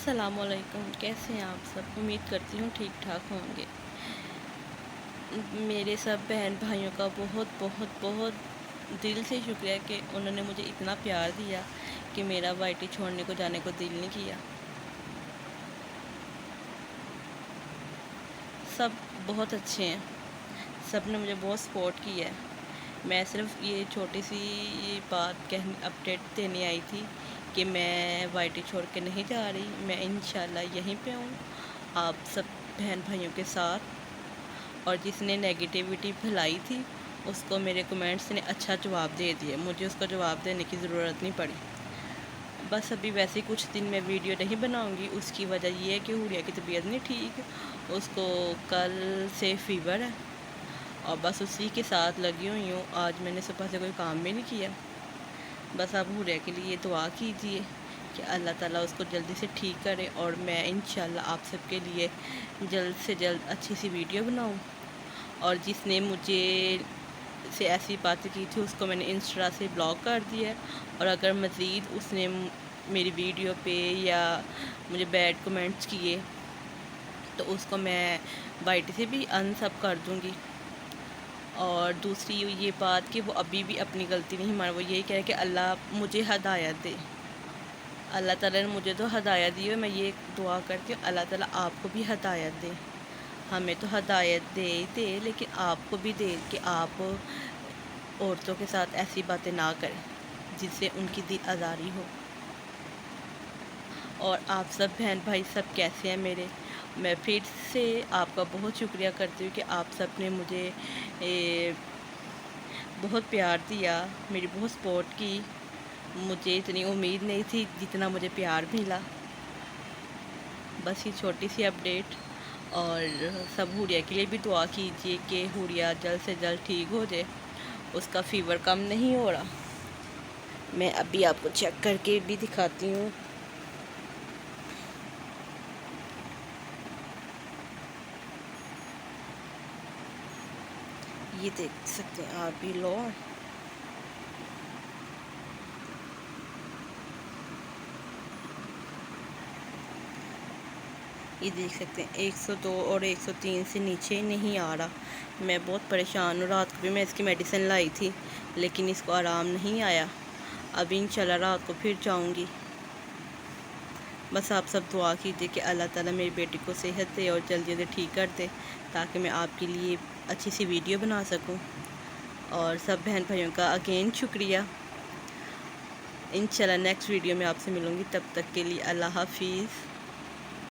अस्सलाम वालेकुम। कैसे हैं आप सब? उम्मीद करती हूँ ठीक ठाक होंगे। मेरे सब बहन भाइयों का बहुत बहुत बहुत दिल से शुक्रिया कि उन्होंने मुझे इतना प्यार दिया कि मेरा वाईटी छोड़ने को जाने को दिल नहीं किया। सब बहुत अच्छे हैं, सब ने मुझे बहुत सपोर्ट किया है। मैं सिर्फ ये छोटी सी ये बात अपडेट देने आई थी कि मैं वाईटी छोड़ के नहीं जा रही। मैं इंशाल्लाह यहीं पे हूँ आप सब बहन भाइयों के साथ। और जिसने नेगेटिविटी फैलाई थी उसको मेरे कमेंट्स ने अच्छा जवाब दे दिया, मुझे उसका जवाब देने की ज़रूरत नहीं पड़ी। बस अभी वैसे कुछ दिन मैं वीडियो नहीं बनाऊंगी, उसकी वजह ये है कि हुरिया की तबीयत नहीं ठीक, उसको कल से फ़ीवर है और बस उसी के साथ लगी हुई हूँ। आज मैंने सुबह से कोई काम भी नहीं किया। बस आप हुरिया के लिए दुआ कीजिए कि अल्लाह ताला उसको जल्दी से ठीक करे और मैं इंशाल्लाह आप सबके लिए जल्द से जल्द अच्छी सी वीडियो बनाऊँ। और जिसने मुझे से ऐसी बातें की थी उसको मैंने इंस्टा से ब्लॉक कर दिया है। और अगर मज़ीद उसने मेरी वीडियो पे या मुझे बैड कमेंट्स किए तो उसको मैं वाईटी से भी अनसब कर दूँगी। और दूसरी ये बात कि वो अभी भी अपनी गलती नहीं मान, वो यही कह रहे कि अल्लाह मुझे हदायत दे। अल्लाह ताला ने मुझे तो हदायत दी है, मैं ये दुआ करती हूँ अल्लाह ताला आपको भी हदायत दे। हमें तो हदायत दे लेकिन आपको भी दे कि आप औरतों के साथ ऐसी बातें ना करें जिससे उनकी दिल आज़ारी हो। और आप सब बहन भाई सब कैसे हैं मेरे? मैं फिर से आपका बहुत शुक्रिया करती हूँ कि आप सब ने मुझे बहुत प्यार दिया, मेरी बहुत सपोर्ट की। मुझे इतनी उम्मीद नहीं थी जितना मुझे प्यार मिला। बस ये छोटी सी अपडेट। और सब हुरिया के लिए भी दुआ कीजिए कि हुरिया जल्द से जल्द ठीक हो जाए, उसका फ़ीवर कम नहीं हो रहा। मैं अभी आपको चेक करके भी दिखाती हूँ। ये देख सकते हैं आप भी लो। ये देख सकते हैं 102 और 103 से नीचे नहीं आ रहा। मैं बहुत परेशान हूँ। रात को भी मैं इसकी मेडिसिन लाई थी लेकिन इसको आराम नहीं आया। अभी इंशाल्लाह रात को फिर जाऊँगी। बस आप सब दुआ कीजिए कि अल्लाह ताला मेरी बेटी को सेहत दे और जल्दी जल्दी ठीक कर दे ताकि मैं आपके लिए अच्छी सी वीडियो बना सकूं। और सब बहन भाइयों का अगेन शुक्रिया। इंशाल्लाह नेक्स्ट वीडियो में आपसे मिलूँगी, तब तक के लिए अल्लाह हाफिज़।